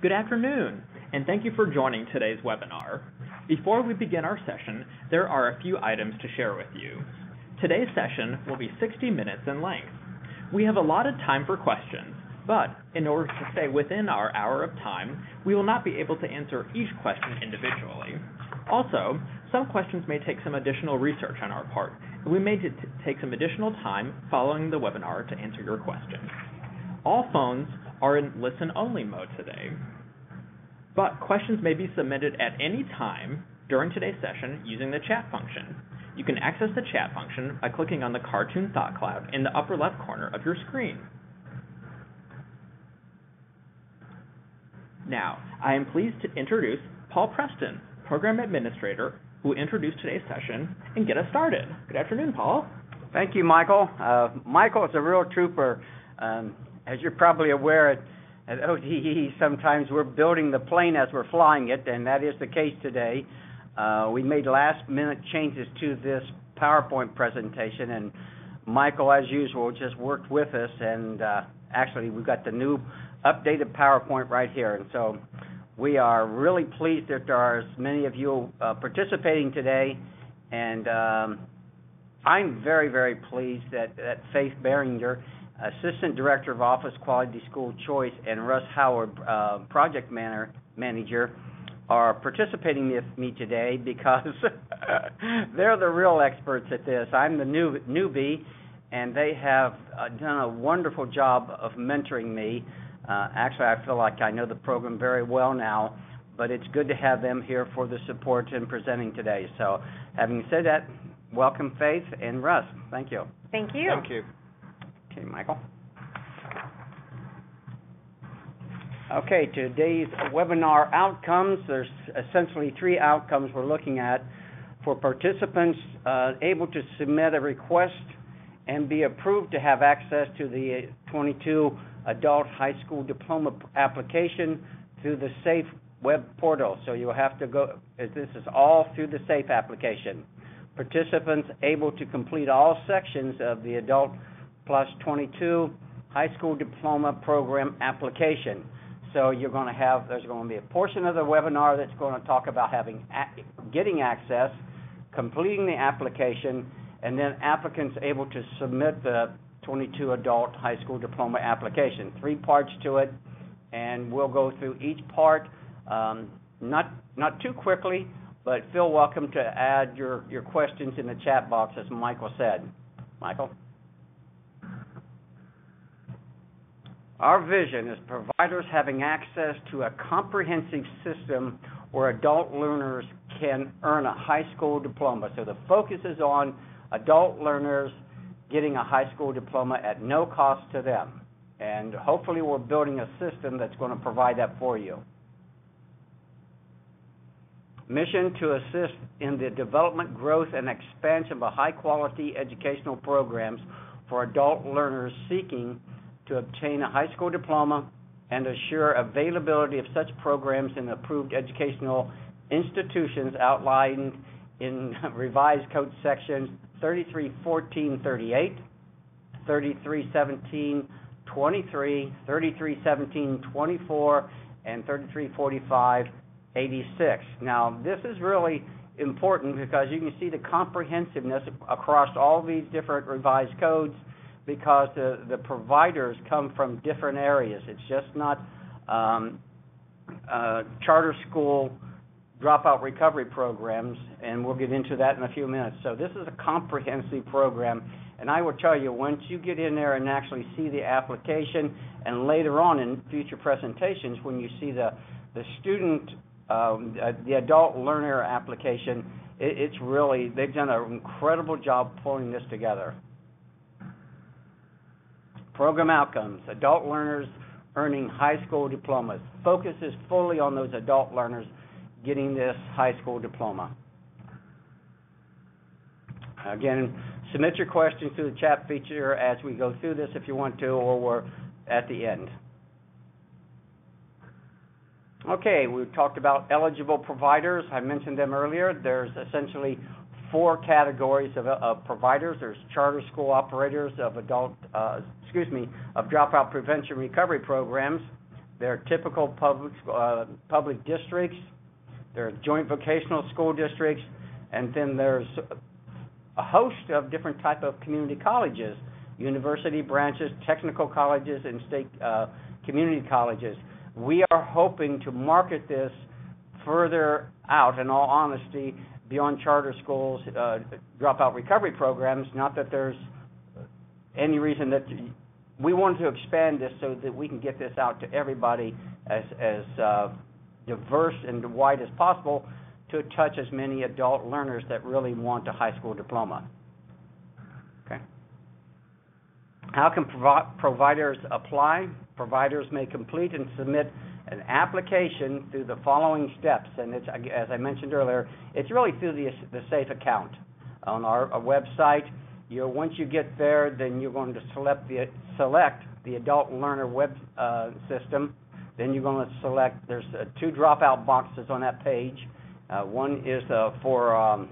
Good afternoon, and thank you for joining today's webinar. Before we begin our session, there are a few items to share with you. Today's session will be 60 minutes in length. We have allotted time for questions, but in order to stay within our hour of time, we will not be able to answer each question individually. Also, some questions may take some additional research on our part, and we may take some additional time following the webinar to answer your questions. All phones are in listen-only mode today, but questions may be submitted at any time during today's session using the chat function. You can access the chat function by clicking on the cartoon thought cloud in the upper left corner of your screen. Now, I am pleased to introduce Paul Preston, Program Administrator, who will introduce today's session and get us started. Good afternoon, Paul. Thank you, Michael. Michael is a real trooper. As you're probably aware, at ODE, sometimes we're building the plane as we're flying it, and that is the case today. We made last-minute changes to this PowerPoint presentation, and Michael, as usual, just worked with us, and actually we've got the new updated PowerPoint right here. And so we are really pleased that there are as many of you participating today, and I'm very, very pleased that Faith Beringer, Assistant Director of Office Quality School Choice, and Russ Howard, Project Manager, are participating with me today because they're the real experts at this. I'm the newbie, and they have done a wonderful job of mentoring me. Actually, I feel like I know the program very well now, but it's good to have them here for the support in presenting today. So, having said that, welcome Faith and Russ. Thank you. Thank you. Thank you. Okay, Michael. Okay, today's webinar outcomes, there's essentially three outcomes we're looking at for participants able to submit a request and be approved to have access to the 22 Adult High School Diploma application through the SAFE web portal. So you'll have to go, this is all through the SAFE application. Participants able to complete all sections of the Adult Plus 22 High School Diploma Program application. So you're going to have, there's going to be a portion of the webinar that's going to talk about getting access, completing the application, and then applicants able to submit the 22 Adult High School Diploma application. 3 parts to it, and we'll go through each part, not too quickly, but feel welcome to add your questions in the chat box, as Michael said. Michael? Our vision is providers having access to a comprehensive system where adult learners can earn a high school diploma. So the focus is on adult learners getting a high school diploma at no cost to them. And hopefully we're building a system that's going to provide that for you. Mission to assist in the development, growth, and expansion of high-quality educational programs for adult learners seeking to obtain a high school diploma and assure availability of such programs in approved educational institutions outlined in revised code sections 3314-38, 3317-23, 3317-24, and 3345-86. Now, this is really important because you can see the comprehensiveness across all these different revised codes, because the providers come from different areas. It's just not charter school dropout recovery programs, and we'll get into that in a few minutes. So this is a comprehensive program, and I will tell you, once you get in there and actually see the application, and later on in future presentations, when you see the student, the adult learner application, it's really, they've done an incredible job pulling this together. Program outcomes, adult learners earning high school diplomas. Focus is fully on those adult learners getting this high school diploma. Again, submit your questions to the chat feature as we go through this if you want to, or we're at the end. Okay, we talked about eligible providers. I mentioned them earlier. There's essentially 4 categories of providers. There's charter school operators of dropout prevention recovery programs. There are typical public districts, there are joint vocational school districts, and then there's a host of different type of community colleges, university branches, technical colleges, and state community colleges. We are hoping to market this further out, in all honesty, beyond charter schools, dropout recovery programs. Not that there's any reason that we want to expand this so that we can get this out to everybody as diverse and wide as possible to touch as many adult learners that really want a high school diploma. Okay. How can providers apply? Providers may complete and submit an application through the following steps, and it's, as I mentioned earlier, it's really through the SAFE account on our website. Once you get there, then you're going to select the adult learner web system. Then you're going to select. There's 2 dropout boxes on that page. One is for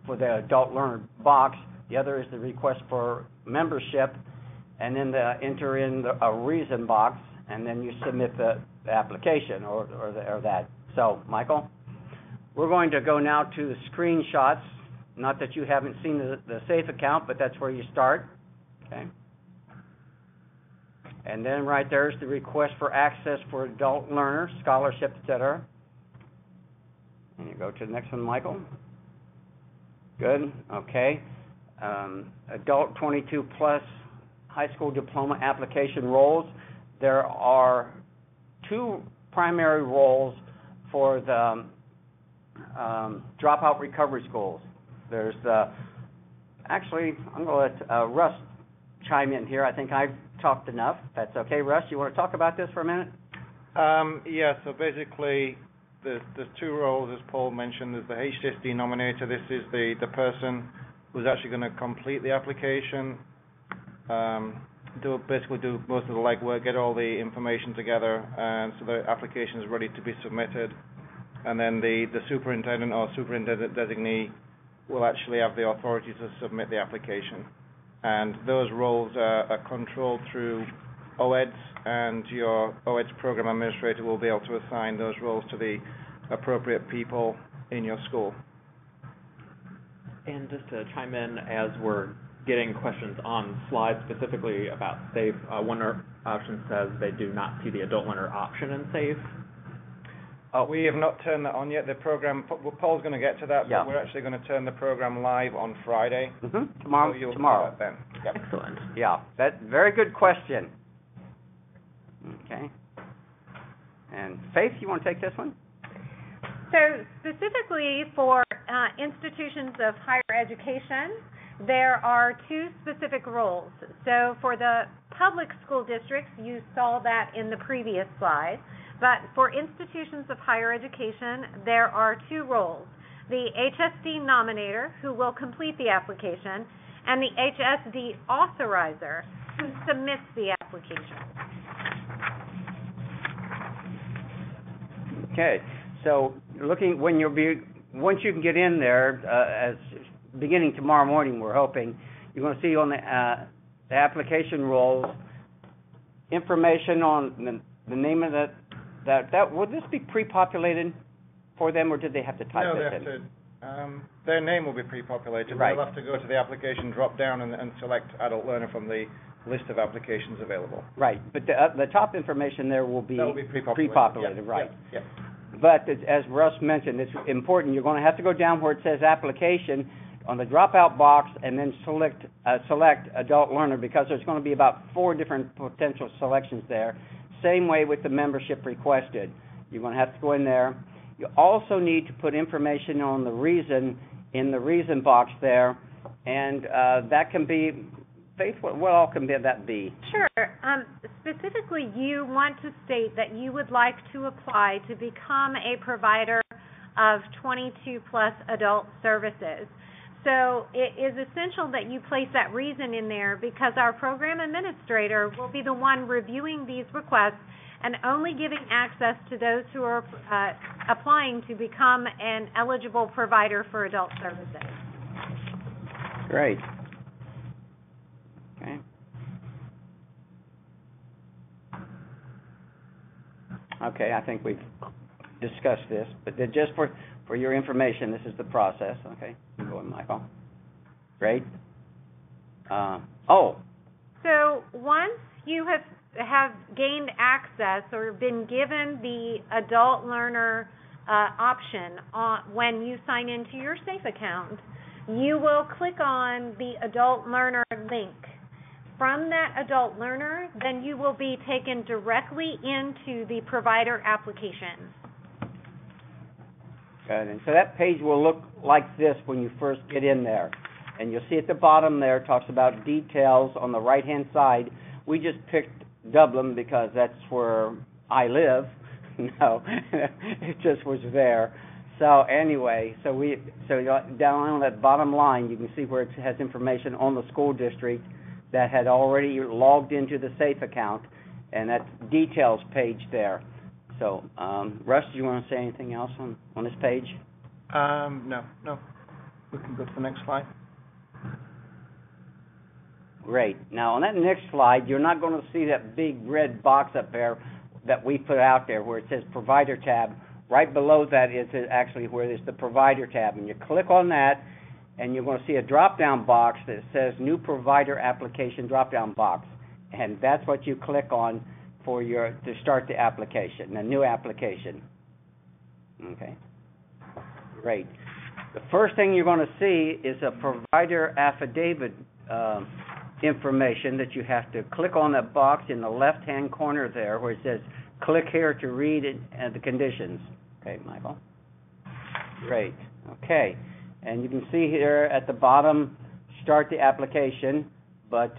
the adult learner box. The other is the request for membership, and then enter in a reason box, and then you submit the application or that. So, Michael, we're going to go now to the screenshots. Not that you haven't seen the SAFE account, but that's where you start. Okay. And then right there is the request for access for adult learners, scholarship, etc. And you go to the next one, Michael. Good. Okay. Adult 22 plus high school diploma application roles. There are 2 primary roles for the dropout recovery schools. There's actually, I'm going to let Russ chime in here. I think I've talked enough. That's okay. Russ, you want to talk about this for a minute? Yeah, so basically there's 2 roles, as Paul mentioned. There's the HSD nominator. This is the person who's actually going to complete the application, basically do most of the legwork, get all the information together, and so the application is ready to be submitted. And then the superintendent or superintendent designee will actually have the authority to submit the application. And those roles are controlled through OEDs, and your OEDs program administrator will be able to assign those roles to the appropriate people in your school. And just to chime in, as we're getting questions on slides specifically about SAFE, one option says they do not see the adult learner option in SAFE. We have not turned that on yet. The program, Paul's going to get to that, Yeah. but we're actually going to turn the program live on Friday. Mm-hmm. Tomorrow. So you'll tomorrow. see that then. Yep. Excellent. Yeah, that's very good question. Okay. And Faith, you want to take this one? So specifically for institutions of higher education, there are 2 specific roles. So for the public school districts, you saw that in the previous slide. But for institutions of higher education, there are 2 roles. The HSD nominator, who will complete the application, and the HSD authorizer, who submits the application. Okay. So once you can get in there, as beginning tomorrow morning, we're hoping, you're going to see on the application roles information on the name of that would this be pre-populated for them, or did they have to type this in? No, they have to. Their name will be pre-populated. Right. They'll have to go to the application drop down and select adult learner from the list of applications available. Right, but the top information there will be pre-populated, Yep. right? Yep. But as Russ mentioned, it's important. You're going to have to go down where it says application on the dropout box and then select adult learner, because there's going to be about 4 different potential selections there. Same way with the membership requested. You're going to have to go in there. You also need to put information on the reason in the reason box there, and that can be, Faith, what all can that be? Sure. Specifically, you want to state that you would like to apply to become a provider of 22 plus adult services. So it is essential that you place that reason in there, because our program administrator will be the one reviewing these requests and only giving access to those who are applying to become an eligible provider for adult services. Great. Okay. Okay, I think we've discussed this, but just for your information, this is the process, okay? You go on, Michael. Great. So once you have gained access or been given the adult learner option when you sign into your SAFE account, you will click on the adult learner link. From that adult learner, then you will be taken directly into the provider application. Good. And so that page will look like this when you first get in there. And you'll see at the bottom there, it talks about details on the right-hand side. We just picked Dublin because that's where I live. No, it just was there. So anyway, so down on that bottom line, you can see where it has information on the school district that had already logged into the SAFE account, and that details page there. So, Russ, do you want to say anything else on this page? No. We can go to the next slide. Great. Now, on that next slide, you're not going to see that big red box up there that we put out there where it says Provider tab. Right below that is actually where there's the Provider tab, and you click on that, and you're going to see a drop-down box that says New Provider Application drop-down box, and that's what you click on to start the application, a new application. Okay. Great. The first thing you're going to see is a provider affidavit information that you have to click on that box in the left-hand corner there where it says click here to read the conditions. Okay, Michael. Great. Okay. And you can see here at the bottom, start the application, but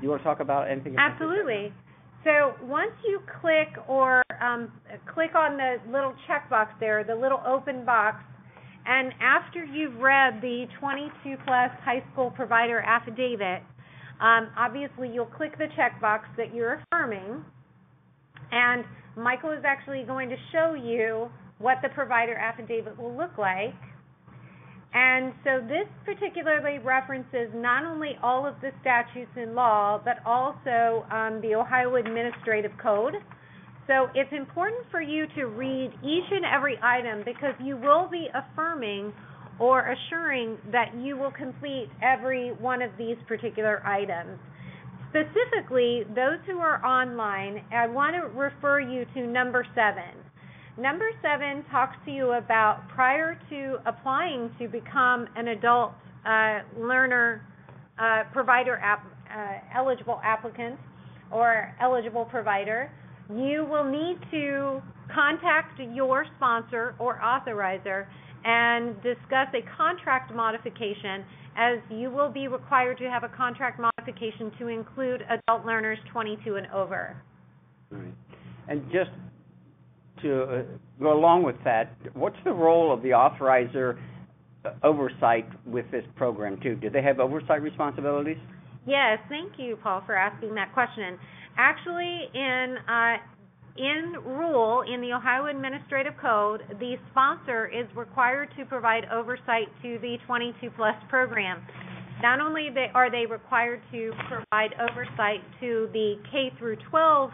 you want to talk about anything? Absolutely. So once you click on the little checkbox there, the little open box, and after you've read the 22 plus high school provider affidavit, obviously you'll click the checkbox that you're affirming, and Michael is actually going to show you what the provider affidavit will look like. And so this particularly references not only all of the statutes in law, but also the Ohio Administrative Code. So it's important for you to read each and every item because you will be affirming or assuring that you will complete every one of these particular items. Specifically, those who are online, I want to refer you to number 7. Number 7 talks to you about prior to applying to become an adult learner provider eligible applicant or eligible provider, you will need to contact your sponsor or authorizer and discuss a contract modification, as you will be required to have a contract modification to include adult learners 22 and over. Right. And just to go along with that, what's the role of the authorizer oversight with this program too? Do they have oversight responsibilities? Yes, thank you, Paul, for asking that question. Actually, in rule in the Ohio Administrative Code, the sponsor is required to provide oversight to the 22 plus program. Not only are they required to provide oversight to the K through 12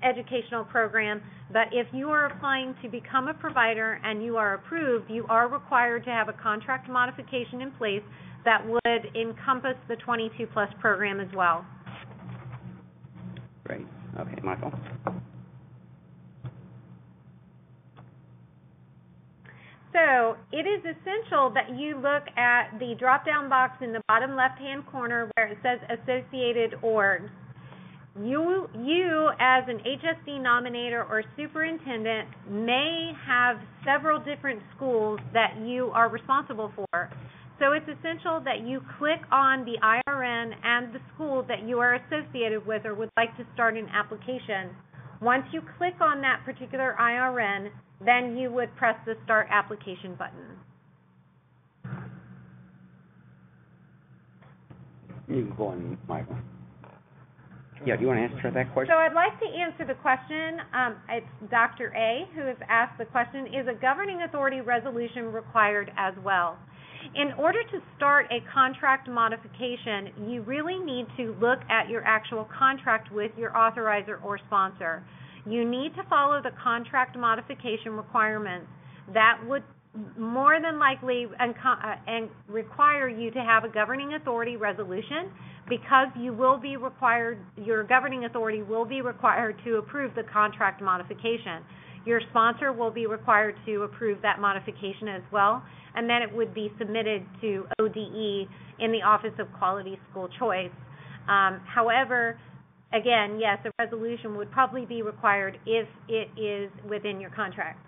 educational program, but if you are applying to become a provider and you are approved, you are required to have a contract modification in place that would encompass the 22 plus program as well. Great. Okay, Michael. So it is essential that you look at the drop-down box in the bottom left-hand corner where it says associated orgs. You as an HSD nominator or superintendent may have several different schools that you are responsible for. So it's essential that you click on the IRN and the school that you are associated with or would like to start an application. Once you click on that particular IRN, then you would press the Start Application button. You can go on, Michael. Yeah, do you want to answer that question? So I'd like to answer the question. It's Dr. A who has asked the question, is a governing authority resolution required as well? In order to start a contract modification, you really need to look at your actual contract with your authorizer or sponsor. You need to follow the contract modification requirements. That would more than likely and require you to have a governing authority resolution, because you will be required, your governing authority will be required to approve the contract modification. Your sponsor will be required to approve that modification as well, and then it would be submitted to ODE in the Office of Quality School Choice. However, again, yes, a resolution would probably be required if it is within your contract.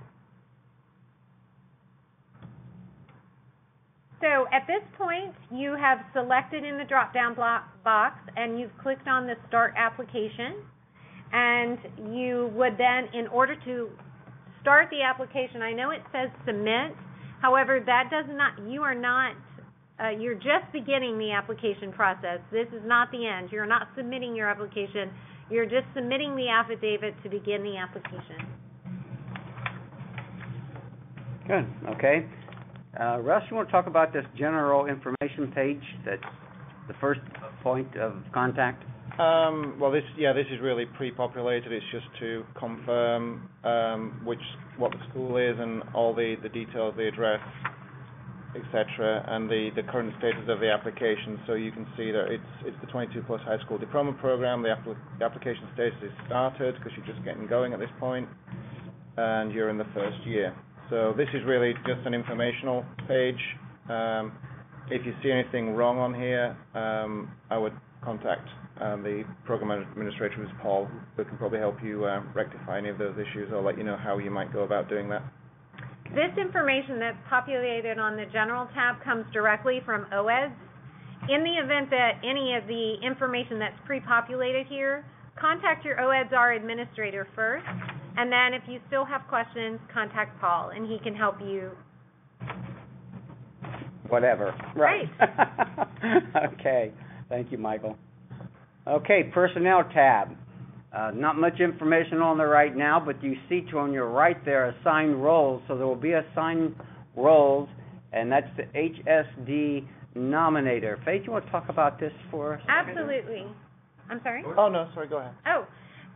So at this point, you have selected in the drop-down box and you've clicked on the Start Application, and you would then, in order to start the application, I know it says Submit, however, that does not, you are not, you're just beginning the application process. This is not the end. You're not submitting your application. You're just submitting the affidavit to begin the application. Good, okay. Russ, you want to talk about this general information page, that's the first point of contact? Well, this is really pre-populated. It's just to confirm what the school is and all the details, the address, etc., and the current status of the application. So you can see that it's the 22 plus high school diploma program. The application status is started because you're just getting going at this point, and you're in the first year. So this is really just an informational page. If you see anything wrong on here, I would contact the program administrator, who's Paul, who can probably help you rectify any of those issues, or let you know how you might go about doing that. This information that's populated on the General tab comes directly from OEDS. In the event that any of the information that's pre-populated here, contact your OEDSR administrator first, and then if you still have questions, contact Paul, and he can help you. Whatever. Right. Okay. Thank you, Michael. Okay, Personnel tab. Not much information on there right now, but you see on your right there assigned roles. So there will be assigned roles, and that's the HSD nominator. Faith, you want to talk about this for us? Absolutely. I'm sorry? Oh, no, sorry, go ahead. Oh,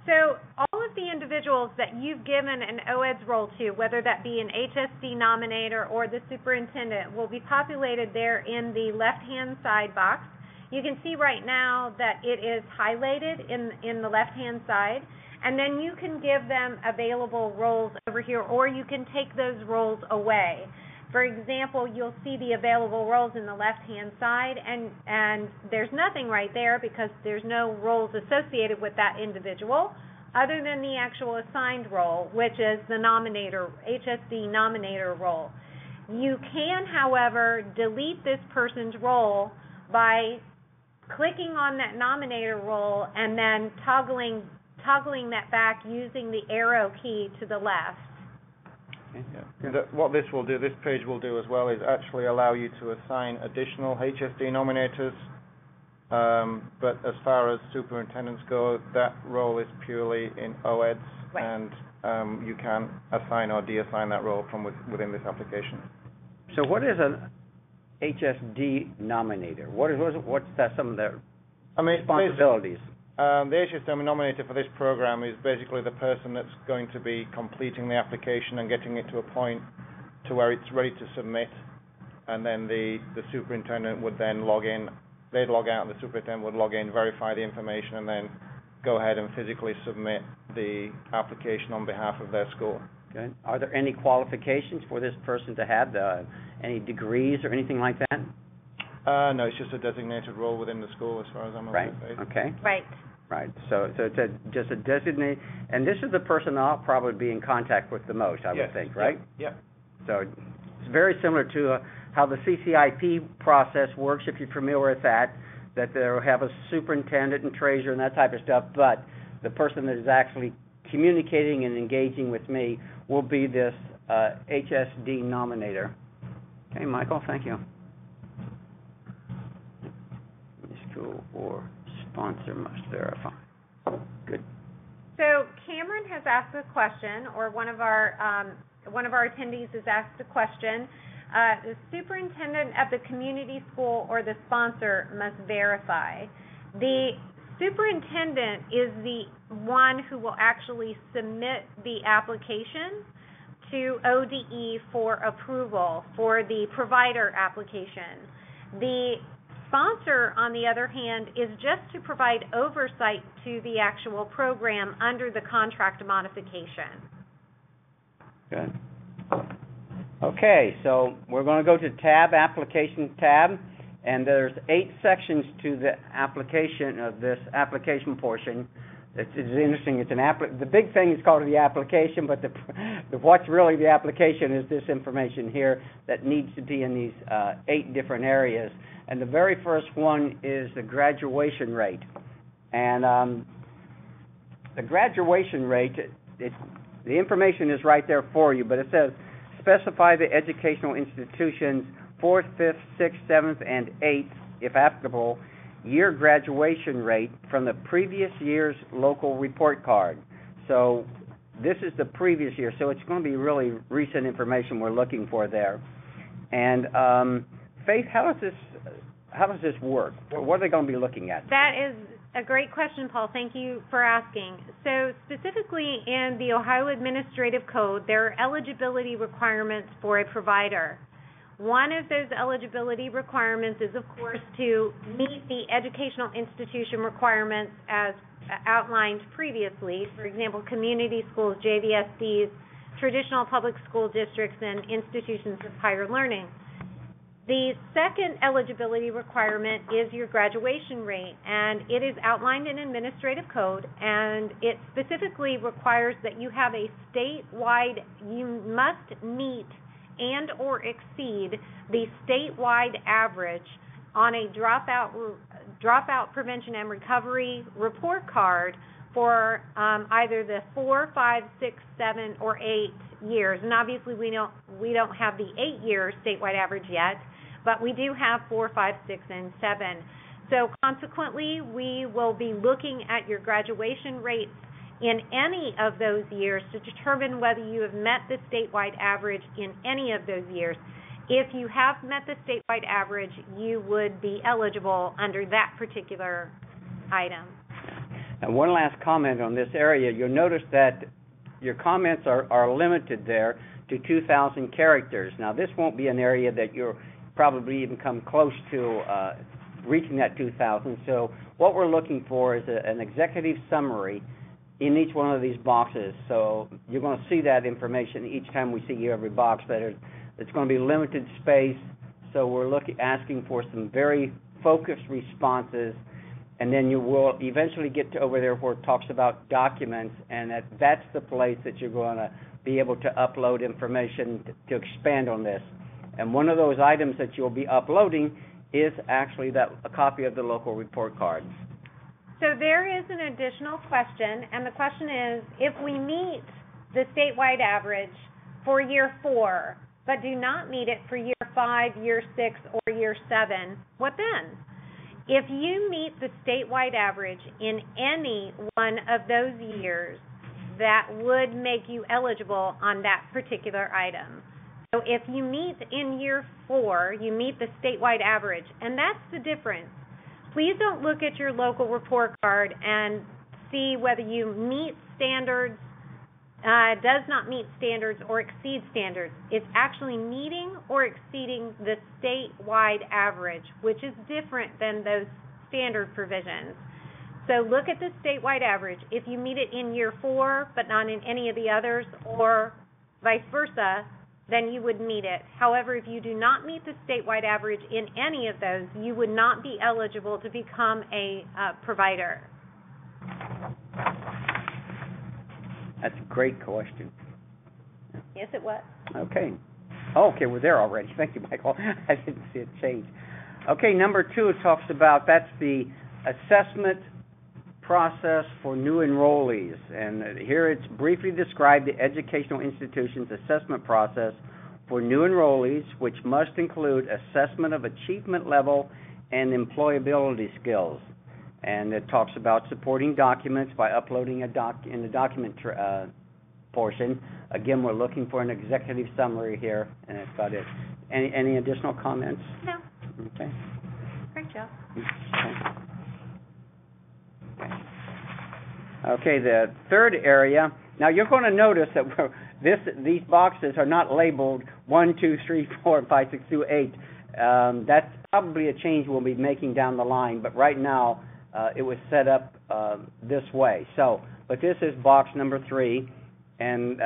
so all of the individuals that you've given an OEDS role to, whether that be an HSD nominator or the superintendent, will be populated there in the left-hand side box. You can see right now that it is highlighted in the left-hand side, and then you can give them available roles over here, or you can take those roles away. For example, you'll see the available roles in the left-hand side, and there's nothing right there because there's no roles associated with that individual other than the actual assigned role, which is the nominator, HSD nominator role. You can, however, delete this person's role by clicking on that nominator role and then toggling that back using the arrow key to the left. Yeah. What this page will do as well, is actually allow you to assign additional HSD nominators. But as far as superintendents go, that role is purely in OEDS, right. And you can assign or deassign that role from within this application. So what is an HSD nominator? What's that? Some of their responsibilities. The HSD nominator for this program is basically the person that's going to be completing the application and getting it to a point to where it's ready to submit, and then the superintendent would then log in. They'd log out, and the superintendent would log in, verify the information, and then go ahead and physically submit the application on behalf of their school. Okay. Are there any qualifications for this person to have, any degrees or anything like that? No, it's just a designated role within the school as far as I'm aware. Right, okay. Right. So it's just a designated, and this is the person I'll probably be in contact with the most, I would think, right? Yeah. So it's very similar to how the CCIP process works, if you're familiar with that they'll have a superintendent and treasurer and that type of stuff, but the person that is actually communicating and engaging with me will be this HSD nominator. Okay, Michael, thank you. School or sponsor must verify. Good. So Cameron has asked a question, or one of our attendees has asked a question. The superintendent of the community school or the sponsor must verify. The superintendent is the one who will actually submit the application to ODE for approval for the provider application. The sponsor, on the other hand, is just to provide oversight to the actual program under the contract modification. Good. Okay, so we're going to go to application tab, and there's 8 sections to the application of this application portion. It's interesting. It's the big thing is called the application, but what's really the application is this information here that needs to be in these 8 different areas. And the very first one is the graduation rate. And the graduation rate, the information is right there for you, but it says specify the educational institution's 4th, 5th, 6th, 7th, and 8th, if applicable, year graduation rate from the previous year's local report card. So this is the previous year, so it's going to be really recent information we're looking for there. And Faith, how does this work? What are they going to be looking at? That is a great question, Paul. Thank you for asking. So specifically in the Ohio Administrative Code, there are eligibility requirements for a provider. One of those eligibility requirements is, of course, to meet the educational institution requirements as outlined previously. For example, community schools, JVSDs, traditional public school districts, and institutions of higher learning. The second eligibility requirement is your graduation rate, and it is outlined in Administrative Code, and it specifically requires that you have a statewide, you must meet and or exceed the statewide average on a dropout prevention and recovery report card for either the 4, 5, 6, 7, or 8 years. And obviously we don't have the 8-year statewide average yet, but we do have 4, 5, 6, and 7. So consequently, we will be looking at your graduation rates in any of those years to determine whether you have met the statewide average in any of those years. If you have met the statewide average, you would be eligible under that particular item. And one last comment on this area. You'll notice that your comments are limited there to 2,000 characters. Now, this won't be an area that you'll probably even come close to reaching that 2,000. So what we're looking for is an executive summary in each one of these boxes. So you're going to see that information each time we see every box, but it's going to be limited space. So we're asking for some very focused responses, and then you will eventually get to over there where it talks about documents, and that's the place that you're going to be able to upload information to expand on this. And one of those items that you'll be uploading is actually a copy of the local report card. So there is an additional question, and the question is, if we meet the statewide average for year 4, but do not meet it for year 5, year 6, or year 7, what then? If you meet the statewide average in any one of those years, that would make you eligible on that particular item. So if you meet in year 4, you meet the statewide average, and that's the difference. Please don't look at your local report card and see whether you meet standards, does not meet standards, or exceed standards. It's actually meeting or exceeding the statewide average, which is different than those standard provisions. So look at the statewide average. If you meet it in year 4 but not in any of the others, or vice versa, then you would meet it. However, if you do not meet the statewide average in any of those, you would not be eligible to become a provider. That's a great question. Yes, it was. Okay. Oh, okay, we're there already. Thank you, Michael. I didn't see it change. Okay, number 2 talks about, that's the assessment process for new enrollees. And here it's briefly described the educational institution's assessment process for new enrollees, which must include assessment of achievement level and employability skills. And it talks about supporting documents by uploading in the document portion. Again, we're looking for an executive summary here, and that's about it. Any additional comments? No. Okay. Great job. Okay. Okay, the third area. Now you're going to notice that these boxes are not labeled 1, 2, 3, 4, 5, 6, 2, 8. That's probably a change we'll be making down the line, but right now it was set up this way. So, but this is box number 3, and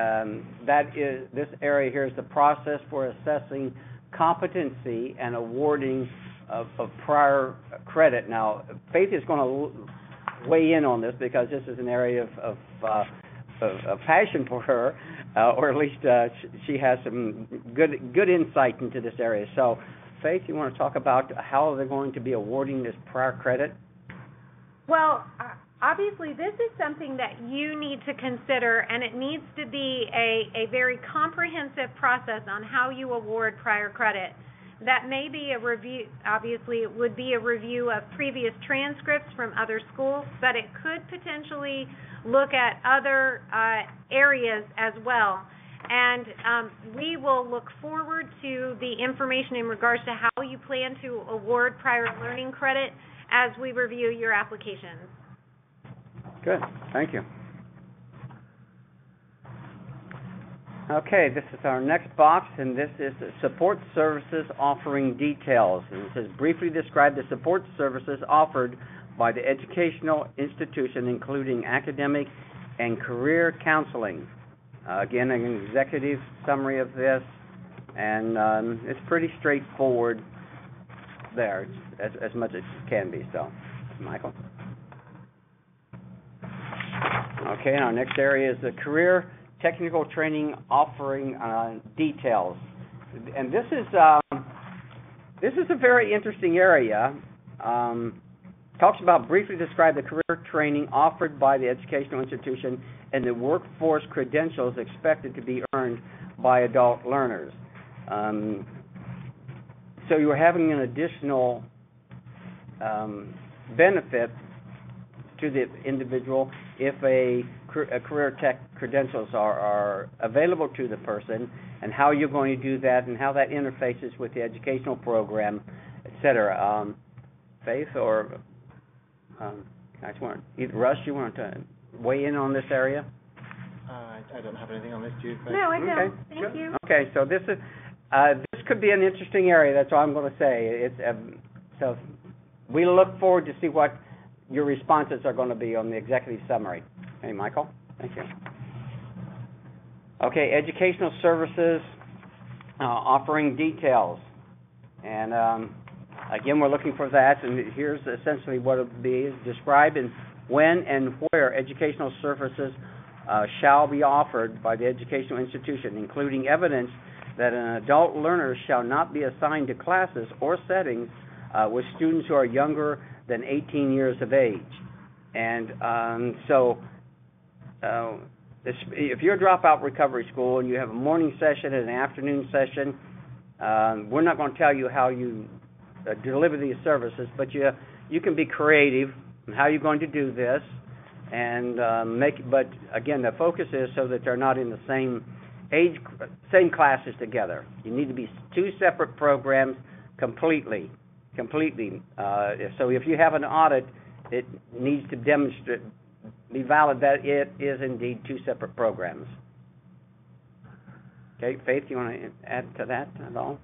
this area here is the process for assessing competency and awarding of prior credit. Now, Faith is going to weigh in on this because this is an area of passion for her, or at least she has some good insight into this area. So, Faith, you want to talk about how they're going to be awarding this prior credit? Well, obviously, this is something that you need to consider, and it needs to be a very comprehensive process on how you award prior credit. That may be a review, obviously, it would be a review of previous transcripts from other schools, but it could potentially look at other areas as well. And we will look forward to the information in regards to how you plan to award prior learning credit as we review your applications. Good, thank you. Okay, this is our next box, and this is support services offering details. And it says, briefly describe the support services offered by the educational institution, including academic and career counseling. Again, an executive summary of this, and it's pretty straightforward there, as much as it can be. So, Michael. Okay, and our next area is the career technical training offering details, and this is a very interesting area. Talks about briefly describe the career training offered by the educational institution and the workforce credentials expected to be earned by adult learners. So you're having an additional benefit to the individual if a career tech credentials are available to the person, and how you're going to do that, and how that interfaces with the educational program, etc. Faith or I just want either Russ, you want to weigh in on this area? I don't have anything on this, do you? No, I don't. Okay. Thank you. Okay, so this could be an interesting area. That's all I'm going to say. So we look forward to see what your responses are going to be on the executive summary. Hey, Michael. Thank you. Okay, educational services offering details, and again, we're looking for that. And here's essentially what it would be: describe and when and where educational services shall be offered by the educational institution, including evidence that an adult learner shall not be assigned to classes or settings with students who are younger than 18 years of age. And if you're a dropout recovery school and you have a morning session and an afternoon session, we're not going to tell you how you deliver these services, but you can be creative in how you're going to do this, and but again, the focus is so that they're not in the same classes together. You need to be two separate programs completely. So if you have an audit, it needs to be valid that it is indeed two separate programs. Okay, Faith, you want to add to that at all?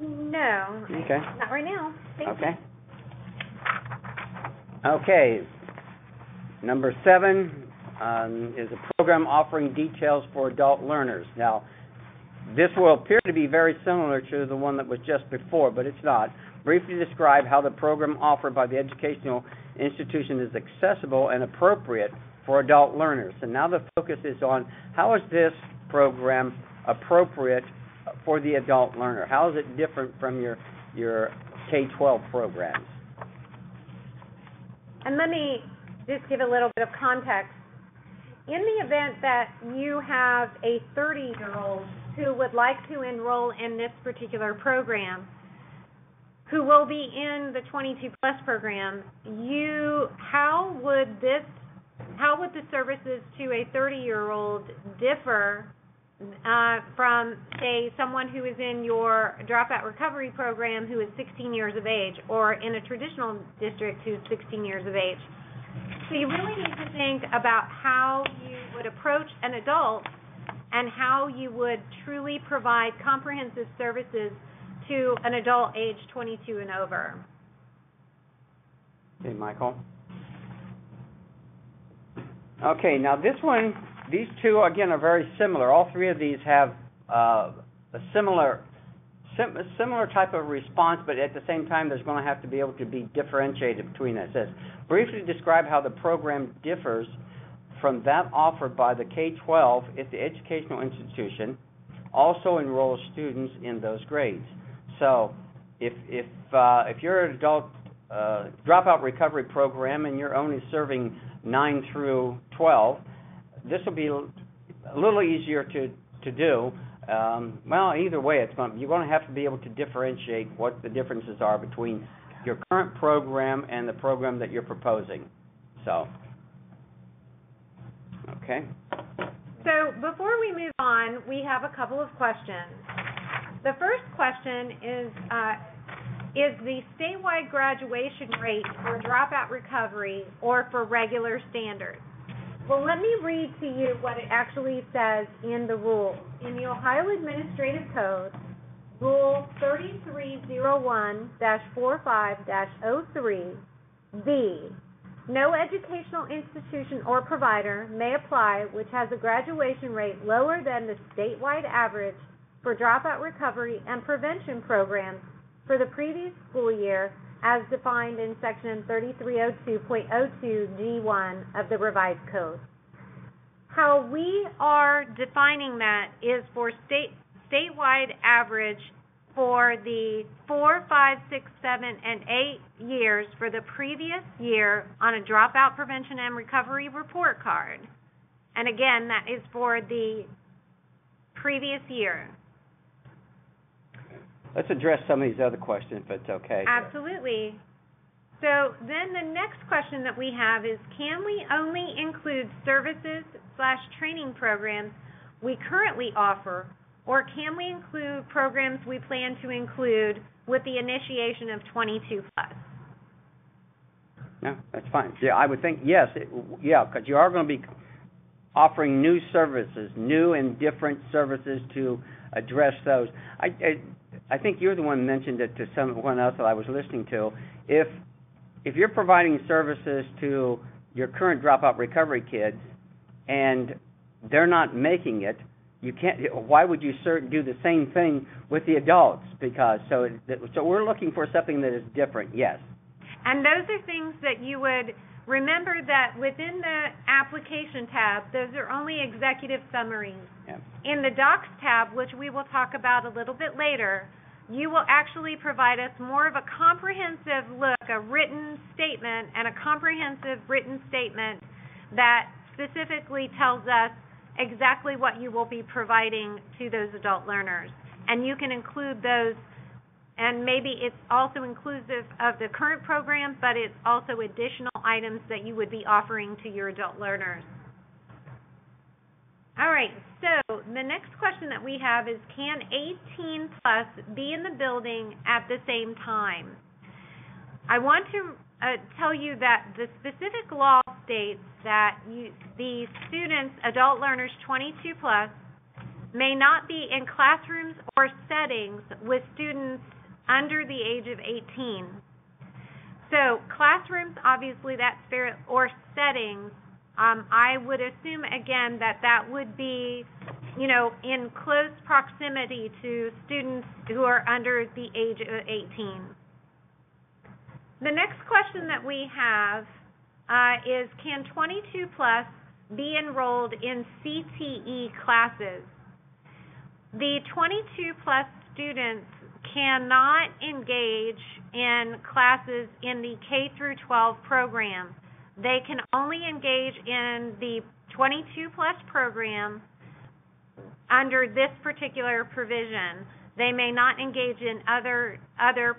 No. Okay. Not right now. Thank you. Okay. Number 7 is a program offering details for adult learners. Now, this will appear to be very similar to the one that was just before, but it's not. Briefly describe how the program offered by the educational institution is accessible and appropriate for adult learners. And now the focus is on how is this program appropriate for the adult learner? How is it different from your K-12 programs? And let me just give a little bit of context. In the event that you have a 30-year-old who would like to enroll in this particular program, who will be in the 22-plus program, how would the services to a 30-year-old differ from, say, someone who is in your dropout recovery program who is 16 years of age, or in a traditional district who's 16 years of age? So you really need to think about how you would approach an adult and how you would truly provide comprehensive services to an adult age 22 and over. Okay, Michael. Okay, now these two, again, are very similar. All three of these have a similar type of response, but at the same time, there's going to have to be able to be differentiated between that. It says, briefly describe how the program differs from that offered by the K-12 if the educational institution also enrolls students in those grades. So if you're an adult dropout recovery program and you're only serving 9 through 12, this will be a little easier to do. Well, either way, you're going to have to be able to differentiate what the differences are between your current program and the program that you're proposing. So, okay. So before we move on, we have a couple of questions. The first question is the statewide graduation rate for dropout recovery or for regular standards? Well, let me read to you what it actually says in the rules. In the Ohio Administrative Code, Rule 3301-45-03, B, no educational institution or provider may apply which has a graduation rate lower than the statewide average for dropout recovery and prevention programs for the previous school year as defined in Section 3302.02 G1 of the revised code. How we are defining that is for statewide average for the 4, 5, 6, 7, and 8 years for the previous year on a dropout prevention and recovery report card. And again, that is for the previous year. Let's address some of these other questions, if it's okay. Absolutely. So then the next question that we have is, can we only include services/training programs we currently offer, or can we include programs we plan to include with the initiation of 22 plus? No, that's fine. Yeah, I would think yes. Because you are going to be offering new services, new and different services to address those. I think you're the one who mentioned it to someone else that I was listening to. If you're providing services to your current dropout recovery kids and they're not making it, you can't. Why would you do the same thing with the adults? Because so we're looking for something that is different. Yes. And those are things that you would remember that within the application tab, those are only executive summaries. Yeah. In the docs tab, which we will talk about a little bit later, you will actually provide us more of a comprehensive look, a written statement, and a comprehensive written statement that specifically tells us exactly what you will be providing to those adult learners. And you can include those, and maybe it's also inclusive of the current program, but it's also additional items that you would be offering to your adult learners. All right, so the next question that we have is, can 18 plus be in the building at the same time? I want to tell you that the specific law states that the students, adult learners 22 plus, may not be in classrooms or settings with students under the age of 18. So classrooms, obviously that's fair, or settings, I would assume, again, that would be, in close proximity to students who are under the age of 18. The next question that we have is, can 22 plus be enrolled in CTE classes? The 22 plus students cannot engage in classes in the K through 12 program. They can only engage in the 22 plus program under this particular provision. They may not engage in other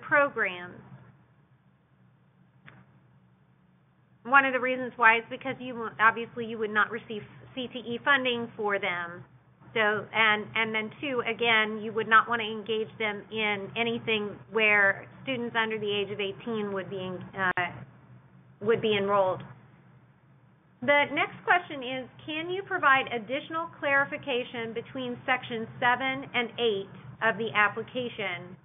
programs. One of the reasons why is because you would not receive CTE funding for them. So, and then two, again, you would not want to engage them in anything where students under the age of 18 would be enrolled. The next question is, can you provide additional clarification between sections 7 and 8 of the application?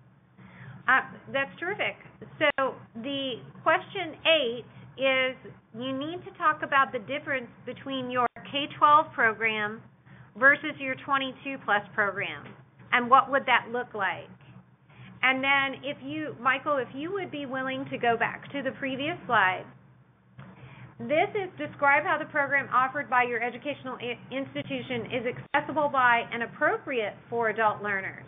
That's terrific. So the question 8 is, you need to talk about the difference between your K-12 program versus your 22-plus program, and what would that look like? And then if you, Michael, if you would be willing to go back to the previous slide. This is describe how the program offered by your educational institution is accessible by and appropriate for adult learners.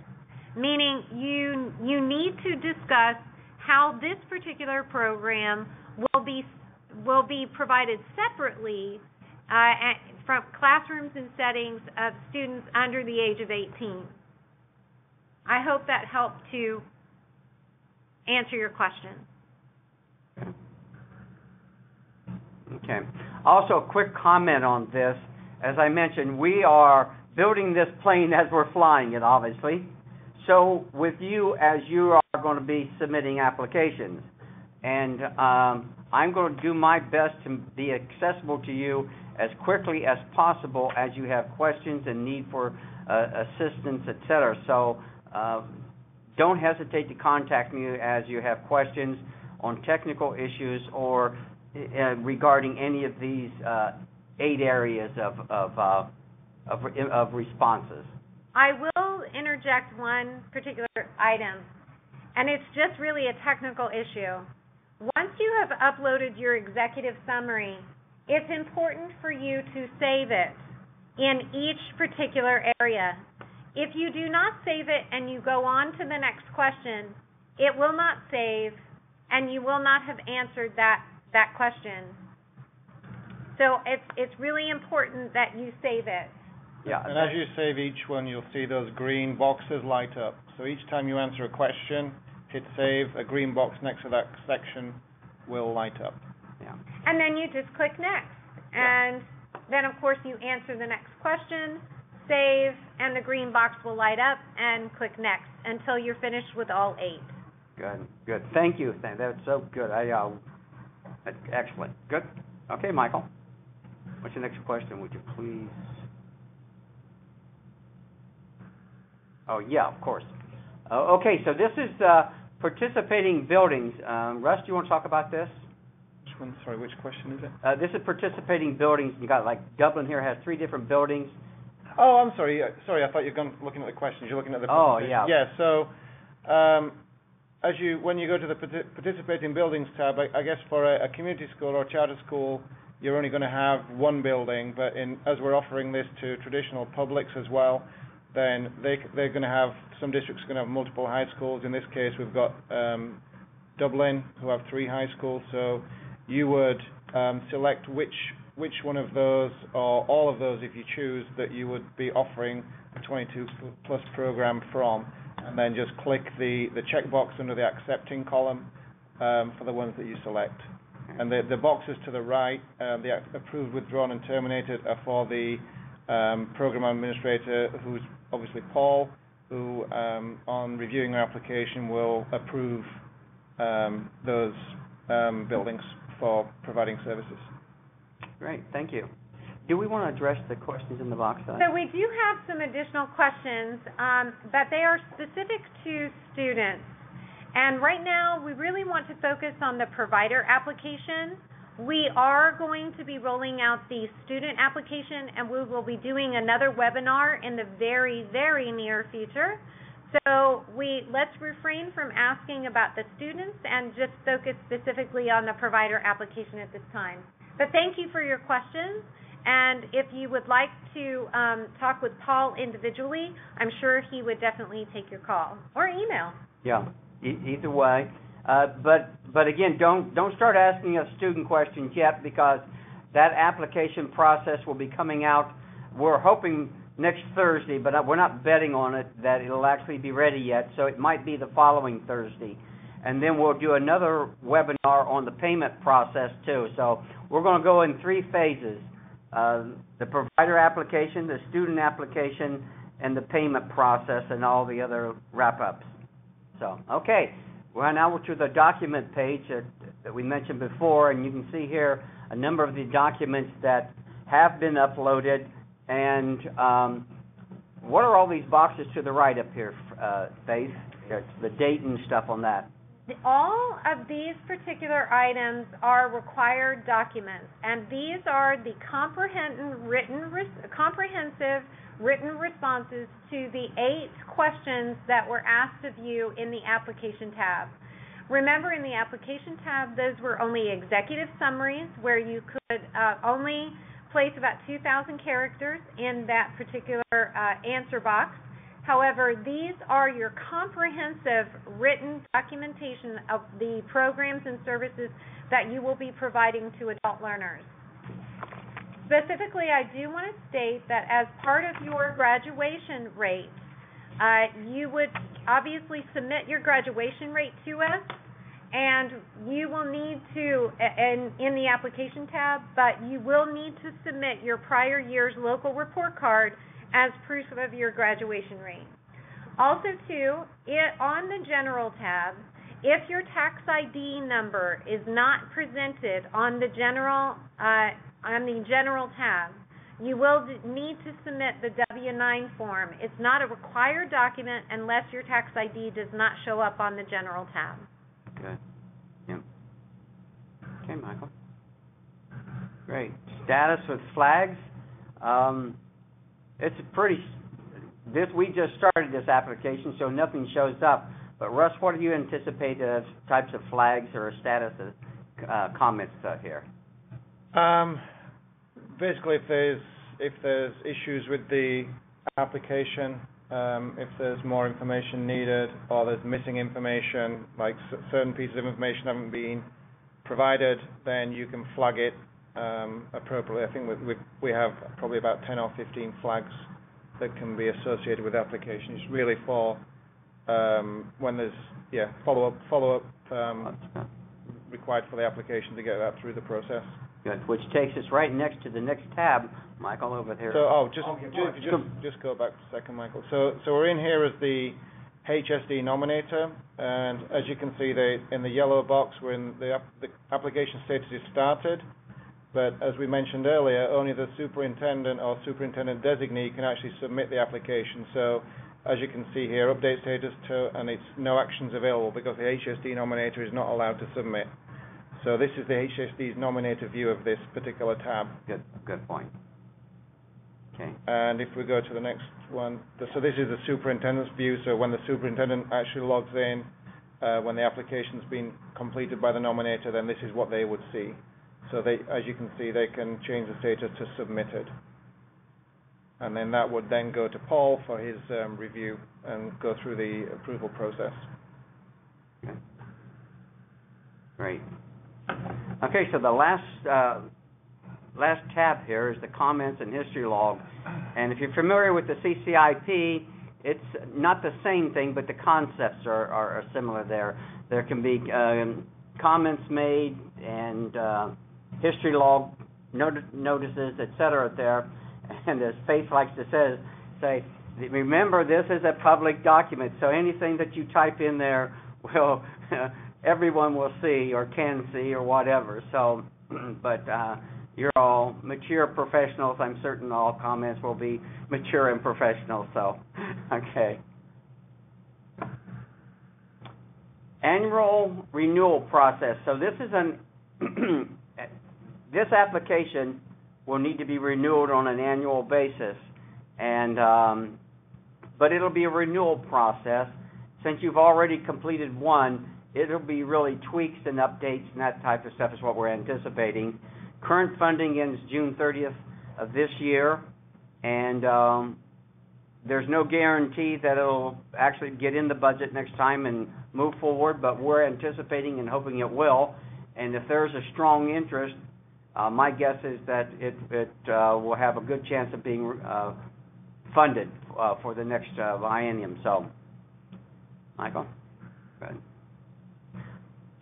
Meaning you need to discuss how this particular program will be provided separately from classrooms and settings of students under the age of 18. I hope that helped to answer your question. Okay. Also, a quick comment on this. As I mentioned, we are building this plane as we're flying it, obviously. So with you, as you are going to be submitting applications, and I'm going to do my best to be accessible to you as quickly as possible as you have questions and need for assistance, etc. So don't hesitate to contact me as you have questions on technical issues or regarding any of these 8 areas of responses. I will interject one particular item, and it's just really a technical issue. Once you have uploaded your executive summary, it's important for you to save it in each particular area. If you do not save it and you go on to the next question, it will not save, and you will not have answered that question. So it's really important that you save it. Yeah. And as you save each one, you'll see those green boxes light up. So each time you answer a question, hit save, a green box next to that section will light up. Yeah. And then you just click next. And then, of course, you answer the next question, save, and the green box will light up, and click next until you're finished with all 8. Good. Thank you. That's so good. Excellent. Good. Okay, Michael. What's your next question, would you please? Oh, yeah, of course. Okay, so this is participating buildings. Russ, do you want to talk about this? Which one? Sorry, which question is it? This is participating buildings. You got, like, Dublin here has 3 different buildings. Oh, I'm sorry. Sorry, I thought you were looking at the questions. You're looking at the presentation. Oh, yeah. Yeah, so when you go to the participating buildings tab, I guess for a community school or charter school, you're only going to have 1 building, but as we're offering this to traditional publics as well, then they're going to have, some districts are going to have multiple high schools. In this case, we've got Dublin, who have 3 high schools, so you would select which one of those, or all of those if you choose, that you would be offering a 22-plus program from, and then just click the checkbox under the accepting column for the ones that you select. And the boxes to the right, the approved, withdrawn, and terminated, are for the program administrator, who's obviously Paul, who on reviewing your application will approve those buildings for providing services. Great, thank you. Do we want to address the questions in the box? So we do have some additional questions, but they are specific to students. And right now, we really want to focus on the provider application. We are going to be rolling out the student application, and we will be doing another webinar in the very, very near future. So let's refrain from asking about the students and just focus specifically on the provider application at this time. But thank you for your questions, and if you would like to talk with Paul individually, I'm sure he would definitely take your call or email. Yeah, either way. But again, don't start asking us student questions yet, because that application process will be coming out, we're hoping next Thursday, but we're not betting on it that it'll actually be ready yet, so it might be the following Thursday. And then we'll do another webinar on the payment process too. So we're going to go in 3 phases, the provider application, the student application, and the payment process, and all the other wrap-ups. So, okay. Well, now we're to the document page that we mentioned before, and you can see here a number of the documents that have been uploaded. And what are all these boxes to the right up here, Faith? It's the date and stuff on that. All of these particular items are required documents, and these are the comprehensive written responses to the 8 questions that were asked of you in the application tab. Remember, in the application tab, those were only executive summaries where you could only place about 2,000 characters in that particular answer box. However, these are your comprehensive written documentation of the programs and services that you will be providing to adult learners. Specifically, I do want to state that as part of your graduation rate, you would obviously submit your graduation rate to us, and you will need to, in the application tab, but you will need to submit your prior year's local report card as proof of your graduation rate. Also, too, on the General tab, if your tax ID number is not presented on the General tab, you will need to submit the W-9 form. It's not a required document unless your tax ID does not show up on the General tab. Good. Yeah. Okay, Michael. Great. Status with flags. It's we just started this application, so nothing shows up. But Russ, what do you anticipate as types of flags or status comments here? Basically, if there's issues with the application, if there's more information needed, or there's missing information, like certain pieces of information haven't been provided, then you can flag it appropriately. I think we have probably about 10 or 15 flags that can be associated with applications. It's really for when there's follow-up required for the application to get that through the process. Good. Which takes us right next to the next tab, Michael, over here. So, just go back a second, Michael. So we're in here as the HSD nominator, and as you can see, in the yellow box, we're in the application status is started. But as we mentioned earlier, only the superintendent or superintendent designee can actually submit the application. So, as you can see here, update status to, and it's no actions available because the HSD nominator is not allowed to submit. So this is the HSD's nominator view of this particular tab. Good point. Okay. And if we go to the next one, so this is the superintendent's view. So when the superintendent actually logs in, when the application's been completed by the nominator, then this is what they would see. So as you can see, they can change the status to submitted. And then that would then go to Paul for his review and go through the approval process. Okay. Great. Okay, so the last tab here is the comments and history log. And if you're familiar with the CCIP, it's not the same thing, but the concepts are similar there. There can be comments made and history log notices, etc. there. And as Faith likes to say, remember this is a public document, so anything that you type in there will everyone will see or can see or whatever. So, but you're all mature professionals. I'm certain all comments will be mature and professional. So, okay. Annual renewal process. So this is this application will need to be renewed on an annual basis, and but it'll be a renewal process. Since you've already completed one, it'll be really tweaks and updates and that type of stuff is what we're anticipating. Current funding ends June 30th of this year, and there's no guarantee that it'll actually get in the budget next time and move forward, but we're anticipating and hoping it will. And if there's a strong interest, my guess is that it will have a good chance of being funded for the next biennium. So, Michael, go ahead.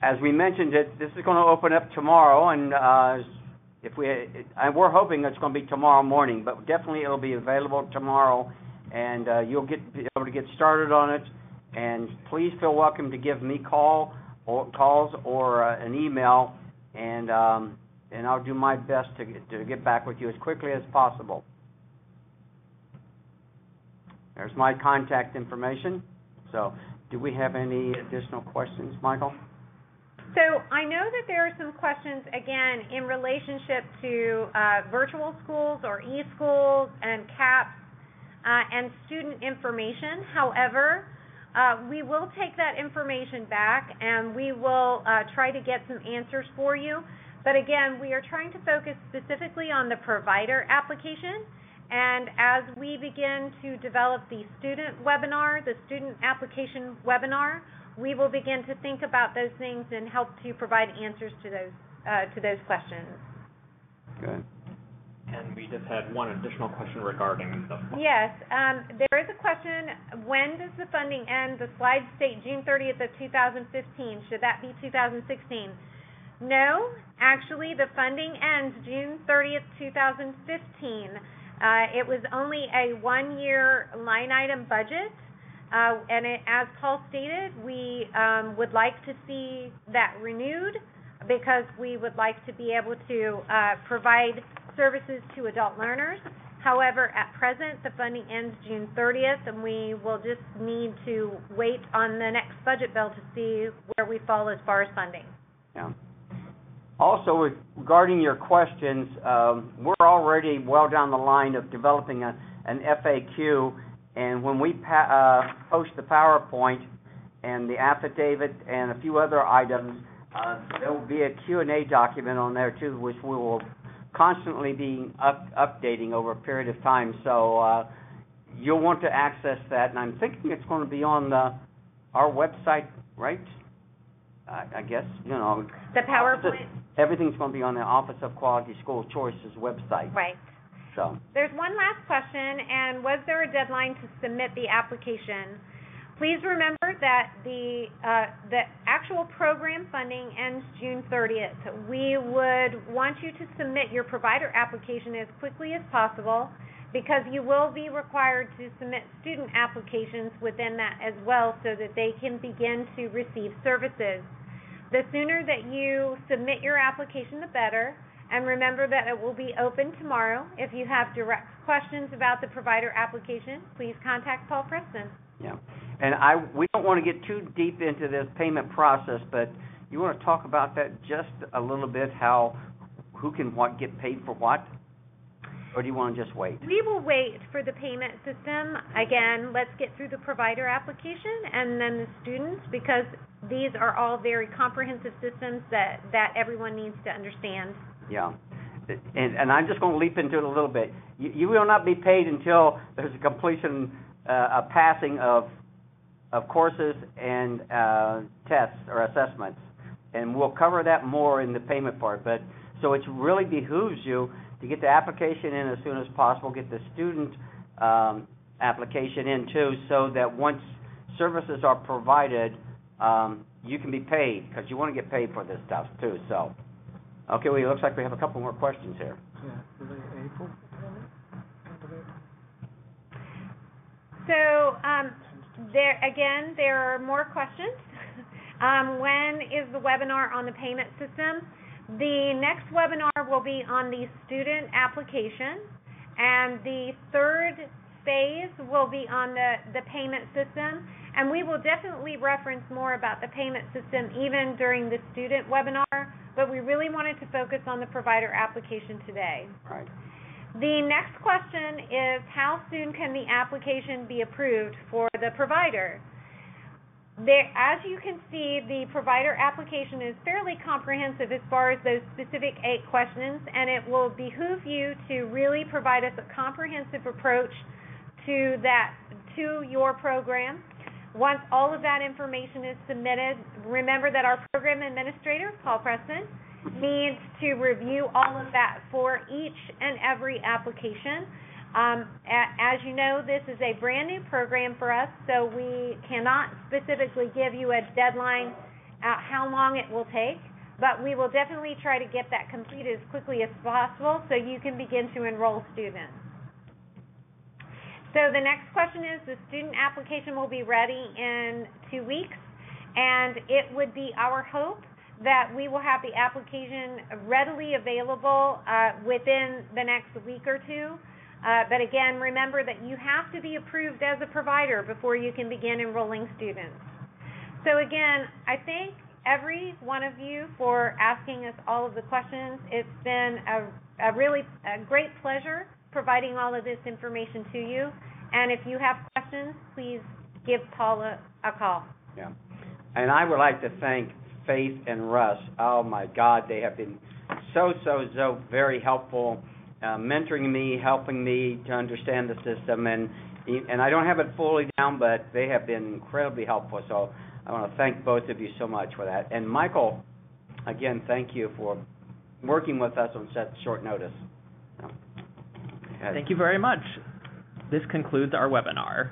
As we mentioned, this is going to open up tomorrow, and we're hoping it's going to be tomorrow morning, but definitely it'll be available tomorrow, and you'll be able to get started on it. And please feel welcome to give me calls or an email, and I'll do my best to get back with you as quickly as possible. There's my contact information. So, do we have any additional questions, Michael? So I know that there are some questions, again, in relationship to virtual schools or e-schools and CAPS and student information. However, we will take that information back and we will try to get some answers for you. But again, we are trying to focus specifically on the provider application. And as we begin to develop the student webinar, the student application webinar, we will begin to think about those things and help to provide answers to those questions. Good. And we just had one additional question regarding the funding. Yes, there is a question, when does the funding end? The slides state June 30th of 2015. Should that be 2016? No, actually the funding ends June 30th, 2015. It was only a one-year line item budget, and as Paul stated, we would like to see that renewed because we would like to be able to provide services to adult learners. However, at present, the funding ends June 30th, and we will just need to wait on the next budget bill to see where we fall as far as funding. Yeah. Also, regarding your questions, we're already well down the line of developing an FAQ, and when we post the PowerPoint and the affidavit and a few other items, there will be a Q&A document on there too, which we will constantly be updating over a period of time. So you'll want to access that, and I'm thinking it's going to be on our website, right? I guess, you know. The PowerPoint? Everything's going to be on the Office of Quality School Choice's website. Right. So. There's one last question, and was there a deadline to submit the application? Please remember that the actual program funding ends June 30th. We would want you to submit your provider application as quickly as possible because you will be required to submit student applications within that as well so that they can begin to receive services. The sooner that you submit your application, the better. And remember that it will be open tomorrow. If you have direct questions about the provider application, please contact Paul Preston. Yeah. And we don't want to get too deep into this payment process, but you want to talk about that just a little bit, who can get paid for what? Or do you want to just wait? We will wait for the payment system. Again, let's get through the provider application and then the students, because these are all very comprehensive systems that everyone needs to understand. Yeah. And I'm just going to leap into it a little bit. You will not be paid until there's a completion, a passing of courses and tests or assessments. And we'll cover that more in the payment part. But so it really behooves you to get the application in as soon as possible, get the student application in too, so that once services are provided, you can be paid, because you want to get paid for this stuff too. So, okay, well, it looks like we have a couple more questions here. So, there are more questions. When is the webinar on the payment system? The next webinar will be on the student application, and the third phase will be on the payment system, and we will definitely reference more about the payment system even during the student webinar, but we really wanted to focus on the provider application today. Right. The next question is, how soon can the application be approved for the provider? As you can see, the provider application is fairly comprehensive as far as those specific 8 questions, and it will behoove you to really provide us a comprehensive approach to your program. Once all of that information is submitted, remember that our program administrator, Paul Preston, needs to review all of that for each and every application. As you know, this is a brand new program for us, so we cannot specifically give you a deadline how long it will take, but we will definitely try to get that completed as quickly as possible so you can begin to enroll students. So the next question is, the student application will be ready in 2 weeks, and it would be our hope that we will have the application readily available within the next week or two. But again, remember that you have to be approved as a provider before you can begin enrolling students. So again, I thank every one of you for asking us all of the questions. It's been a really great pleasure providing all of this information to you. And if you have questions, please give Paula a call. Yeah. And I would like to thank Faith and Russ. Oh my God, they have been so very helpful, mentoring me, helping me to understand the system, and I don't have it fully down, but they have been incredibly helpful. So I want to thank both of you so much for that. And Michael, again, thank you for working with us on such short notice. Thank you very much. This concludes our webinar.